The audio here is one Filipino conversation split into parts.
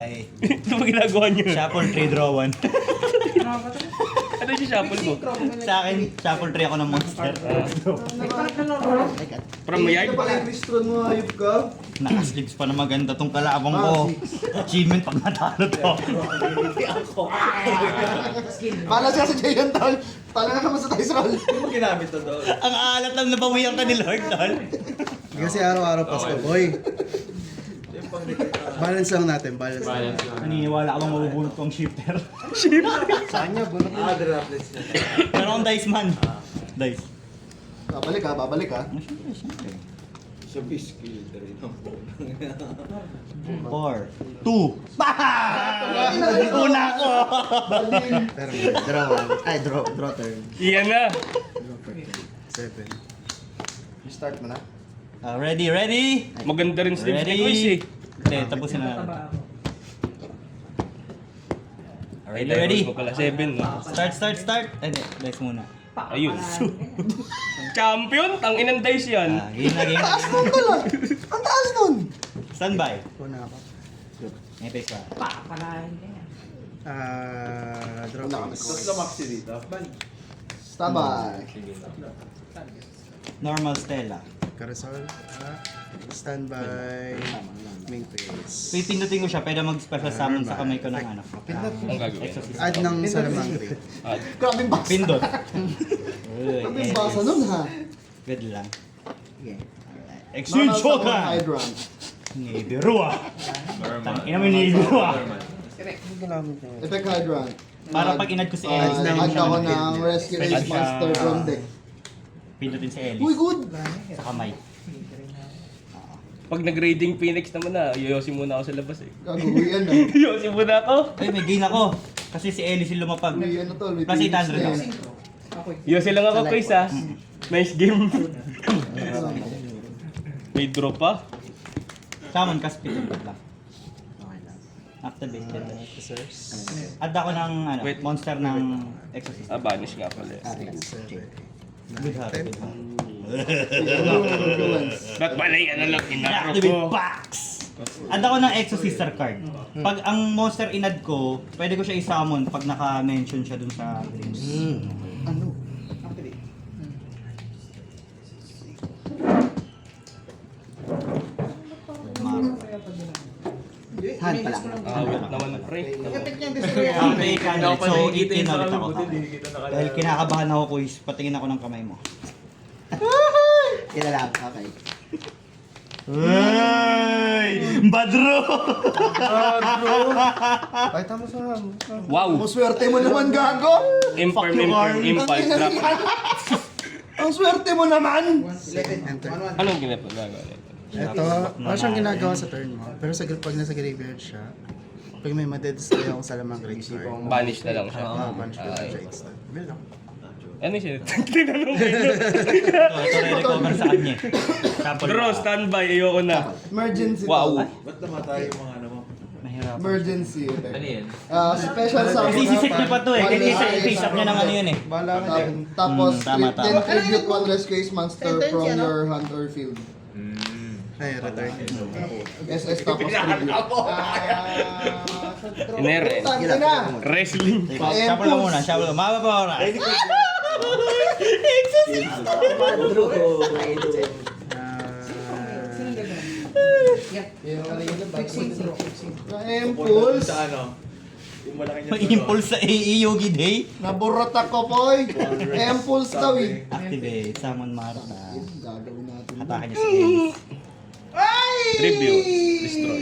Ay, Ito ba ginagawa niyo? shuffle 3, draw 1. Ano yung shuffle mo? Sa akin, shuffle 3 ako ng monster. From my yard? pala yung restaurant mo, ayup ka. Nakaslips pa na maganda tong kalabang ko. Achievement pag natalo to. Pala siya sa Jayan Tol. Pala na naman sa Dice Roll. Ang alat lang nabawian ka ni Lord, tol. Kasi araw-araw Pasko, boy. Balance lang natin, balance lang. Naniniwala ka bang mabubunot ko ang shifter? Saan niya? Bunot mo. Meron akong dice man. Dice. Babalik ha, babalik ha. Sa biscuit rin ang 4, 2. Una ko! Pero draw. Ay, draw turn. Iyan na. 7. Start mo na. Ready? Maganda rin sleeves ni Ready? Kuis eh. Hindi, tapusin na natin. Ready? Mo pala 7 no? Start. Ay, hindi. Dice muna. Ayun. Champion? Tang inang dice yan. Game na. Ang pala. Ang taas nun. Standby. Una ako. May face pa. Draw. Tapos lamaksi dito. Standby. Normal Stella. Carousel. Standby. Main phase. Pipindutin ko siya, pwede mag-special summon sa kamay ko ng ano. Ang gagawin. Exorcist. Add ng salamangre. Grabing basa. Pindot. Grabing basa nun ha. Good lang. Exchange Normal Shoka! Summon Hydrant. Nibirua! Tangina mo Nibirua! Effect Hydrant. Para pag inad ko si Ellis, Add ako ng Rescue Ace Monster from deck. pindutin si Ellis. Uy, good! Sa kamay. Pag nag-raiding Phoenix naman na, yoyosin muna ako sa labas eh. Gagawin na. Yoyosin muna ako. Ay, may gain ako. Kasi si Ellis yung lumapag. May ano tol, may Plus Phoenix 800 na ako. yan. Yoyosin lang ako Kuis ah. Nice game. May draw pa. Summon, cast pindot lang. Activate. Add ako ng ano, Wait. monster ng Exorcist. Banish nga pala. Good heart. Ba't balay ano lang inaro Activate ko? box! Add ako ng Exorcister card. Pag ang monster inad ko, pwede ko siya i-summon pag naka-mention siya dun sa dreams. Ano? Hand pa lang. Awit naman pre. Okay, candle. So, 18 ulit ako. Dahil kinakabahan ako, Kuis. Patingin ako ng kamay mo. Kila lang, okay. Uy! Badro! Ay, tama sa Wow! Swerte mo naman, gago! Impulse drop. Ang swerte mo naman! Enter. Anong ginagawa nito? Ito, wala siyang ginagawa sa turn mo. Pero pag nasa graveyard siya, pag may madedestroy akong salamangre card, Banish na lang siya. punch ko lang siya instant. Will lang. Ano siya? Tinanong ko. Ito re-recover sa kanya. Sample. Draw, standby, ayoko na. Emergency Wow. tol. Ba't namatay yung mga ano mo? Mahirap. Emergency. Ano yan? Special summon. Kasi sisip niya pa to eh. Kasi face up niya ng ano yun eh. Bala ka dyan. Tapos, Tama, tama. then tribute one rescue ace monster from your hand or field. Ay, return. SS tapos tribute. Inere. Tangin na! Wrestling. Shuffle ka muna. Shuffle ka. Mababa pa oras. Na-impulse. Sa ano? Yung malaki niya. May impulse sa AE Yogi Day. Naburot ako, boy. Impulse daw eh. Activate. Summon Marta. Gagawin natin. Atake niya si Ellis. Tribute. Destroy.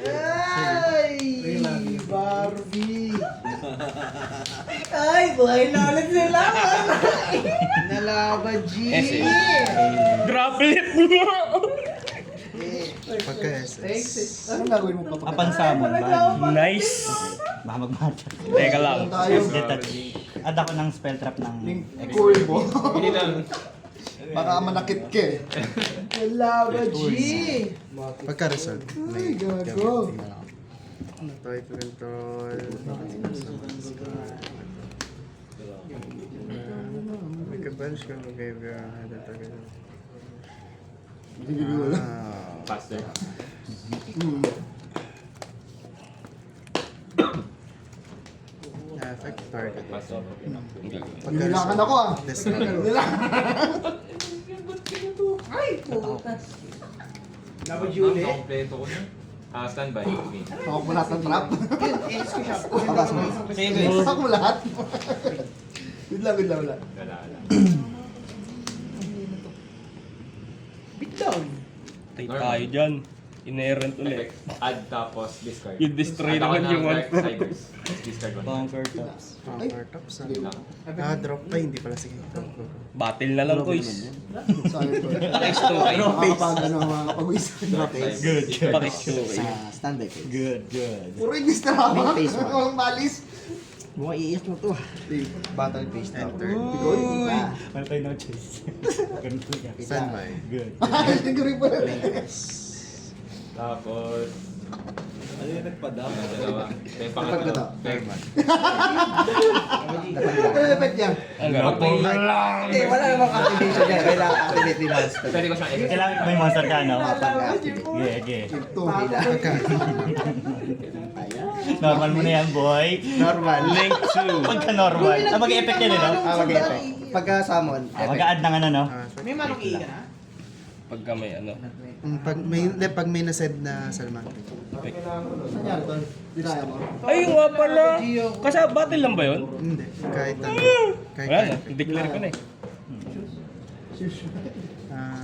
Ay! Barbie! Ay, buhay na ulit sila. Nalaba, G! SS. Droplet mo! Pagka-SS. Anong gagawin mo pa? Apan summon. Bali. Nice. Baka mag-match. Teka lang. Detach. Add ako ng spell trap ng Yung Exorcist. cool mo. Baka manakit ka eh. Nalaba, G! Pagka-result. Ay, gago. Type control. May ka-bench ka mag-graveyard. Hindi ko wala. Faster. Effect target. Nilakan ako ah. Destroy. Nilakan. Ang kompleto ko na. Standby. Okay. Hawak mo lahat ng trap. Sige, Hawak mo lahat. Good lang, wala. Wala. Tay tayo dyan. Inherent ulit. Effect. Add tapos discard. Yung destroy Add ako naman ng yung one. Siders. Discard one. Conquer tops. Power tops. Sige lang. Drop pa, hindi pala. Sige. Battle na lang, boys. Sayang ko. Pakis to, kayo. Makakapag-isa. Good, good. Pakis to, kayo. Standby phase. Good, good. Puro English na ako. Main phase one. Walang balis. Mukhang iiyas mo to. Battle phase na. Enter. Uy! Wala tayo no choice. Ganito yan. Standby. Good. Hindi ko rin pala. Tapos... Ano yung nagpadam? Dalawa. Ito yung Dapat ko to. pangatlo. Effect. Ano yung effect niya? Ang gano'n. Hindi, wala namang activation yan. Kailangan activate ni Monster. Pwede ko siyang effect. Kailangan may monster ka, no? Pag-activate. Okay, okay. Ito. Normal mo na yan, boy. Normal. Link to. Pagka normal. Mag-effect yan, no? Mag-effect. Pagka-summon, effect. Mag-add ng ano, no? May manong iya na? Pagka may ano. Pag may nased na Salman. Nangyari to? Dinaya mo? Ay, nga pala. Kasi battle lang ba yun? Hindi. Kahit ano. Kahit Wala na. effect. Declare ko na eh.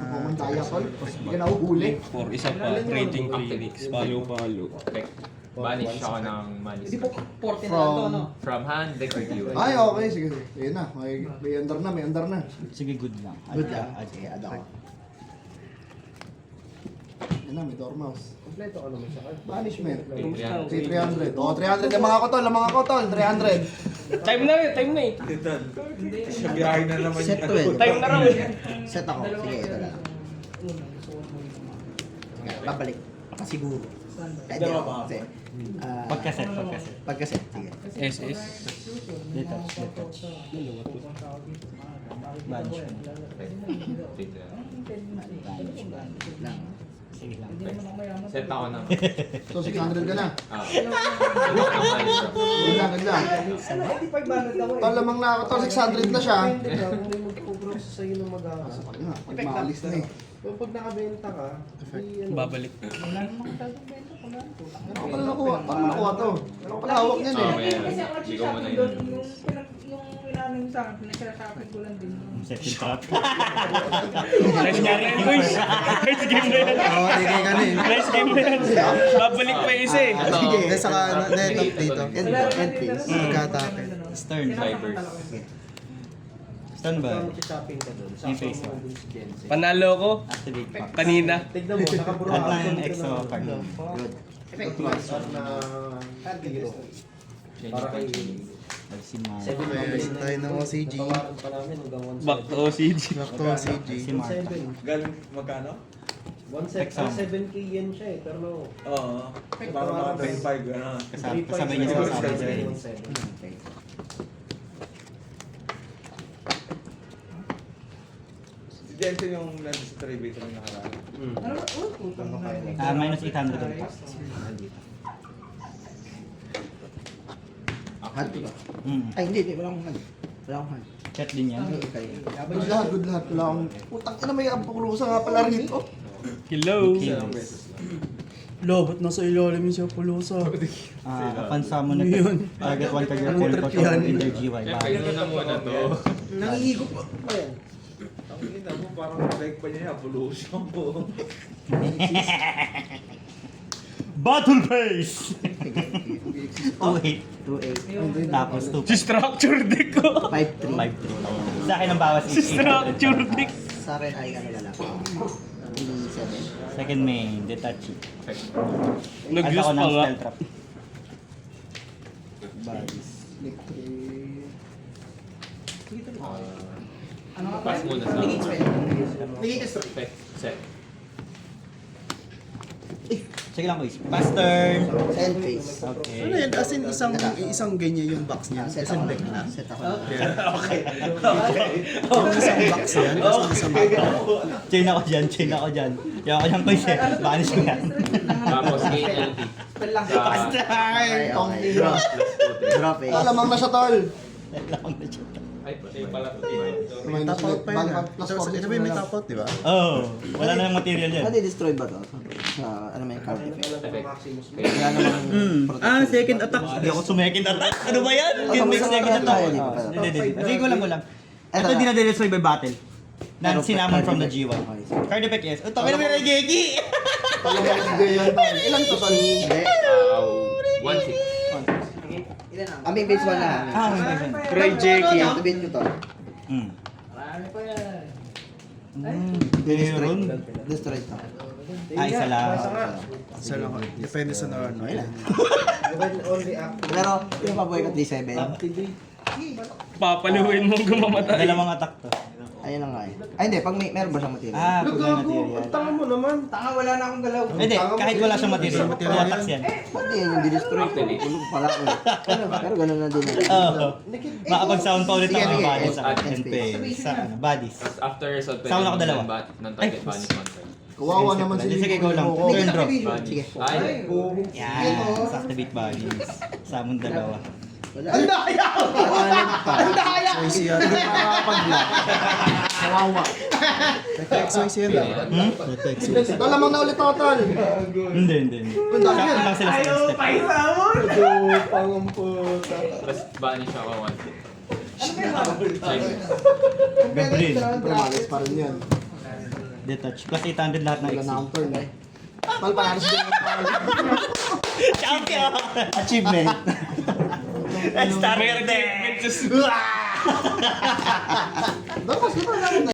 Pumandaya tol. Hindi ka nahuhuli. For isa pa, Raging Phoenix. Palo-palo. Effect. Banish ako ng manis. From hand, deck or queue. Ay, okay. Sige. Ayun na. May under na. May under na. Sige, good lang. Good lang. Sige, add ako. Ayun na. May Dormouse. Kompleto ka naman siya. Banishment. Yan. 300. Oh, 300. Ang mga kotol. Ang mga kotol. 300. Time na eh, time na eh. Titan. Sa biyahe na naman Set yan. 12. Time na raw eh. Set ako. Sige, ito lang. Sige, babalik. Makasiguro. Pwede Dalawa ako. ba? Kasi, Pagkaset, pagkaset. pagkaset. Sige. SS. Detach, detach. Banishment. Lang. Sige lang. Set ako ng... So, 600 ka na. Set ako ng manis. Good lang, good lang. Tol, lamang na ako. Tol, 600 na siya. Sabi nga, pag maalis na eh. Babalik. Ako pala nakuha. Paano nakuha to? Pero pala hawak niyan eh. Hindi ko muna yun. Second trap. Nice game na yan, boys. Nice game na yan. Oo, tigay ka na eh. Nice game na yan. Babalik pa yung isa eh. Sige. Dahil saka netop dito. End phase. Pagka-atake. Stern. Cybers. Stand by. Yung face one. Panalo ko. Activate pa. Kanina. At ng exo card. Good. Si Mark. Ayos tayo ng OCG. Back to OCG. Back to OCG. Si Mark. Galing magkano? Exam. 7K yen siya eh, pero Oo. Para mga 25 gano'n. Kasabay niya sa kasabay sa rin. Si Jensen yung nandun sa trivia ko nung nakaraan. Minus 800 ulit. Hand ba? Ay, hindi. Wala akong hand. Wala akong hand. Chat din yan. Okay. Good lahat, good lahat. Wala akong... Putang ina, may ampukulusa nga pala rito. Hello. Isang beses lang. Lobot na sa ilalim siya pulusa. Pansa mo na target 1 card your full cost of energy while Siyempre, yun na muna to. nangihigop pa yan. Ang ina mo, parang like pa niya, pollution po. Battle Phase! 2-8. 2-8. Tapos 2. Si structure deck ko. 5-3. 5-3. Sa akin ang bawas Si is 800. structure deck. Sa akin ay ano na lang. 7. Second main, Detachi. Effect. Nag-use At ako pa ng nga. spell trap. Balis. Pass muna sa... Naging Effect. Set. Sige lang, quiz. Pass turn. End phase. Okay. Ano yun? As in, isang ganyan yung box niya. Set Isang ako. deck na. Set ako. Yung isang box yan. Tapos isang deck na. Chain ako dyan. Chain ako dyan quiz eh. Banish ko yan. Tapos KLT. Pass turn! Okay, okay. Drop. Drop eh. Alamang na siya, tol. Lang na siya. Top out pa yun. Ito ba yung may top out, di ba? Oh, wala na yung material yan. Nadi-destroy ba to? Sa, ano may card effect? Effect. Wala namang Second attack. Hindi ako sumecond attack. Ano ba yan? Oh, Can make tapos second na attack. tayo, di ba? Hindi. Sige ko lang. Ito Ito. dinadestroy by battle. Nan sinamon from the G1. Okay. Card effect yes. Ito, kaya naman yung Geki! Ilan to, tol? Hindi. 1-6. Aming base 1 na. Ah, may version. Try Jackie. Activate nyo to. Meron. Destroy to. Ay, isa lang. Isa lang ko. Depende sa ano. Pero, yung paboy ko 3-7. Papaluin mo gumamatay. Dalawang attack to. Ayun na nga eh. Ay hindi, pag meron ba siyang material? Ah, pag may material. Tanga mo naman. Tanga, wala na akong galaw. Hindi, kahit wala siyang material. 2 attacks yan. Pati yun yung di-destroy ko. Tulog pala ko. Pero ganun na din. Oo. Makapag-sound pa ulit ang Sige, mga sige. bodies sa At and pay. Sa bodies. Tapos after result, Sound ako dalawa. non-target banish monster. Kawawa naman si Sige, go lang. Lico. Turn drop. Sige. Ay, Yan. Sa activate bodies. Samon dalawa. Ang daya! Choice yan. Kawawa. Choice yan daw. Hmm? Alamang na ulit ako, tol. Hindi. Sakto lang sila sa step. tapos banish ako 1. Gabriel. Pero malis pa rin yan. Detach. Plus 800 lahat ng Wala na XP. akong turn eh. Tol, panaras din ako. Champion! Achievement. Let's start with this! Dapat, di ba?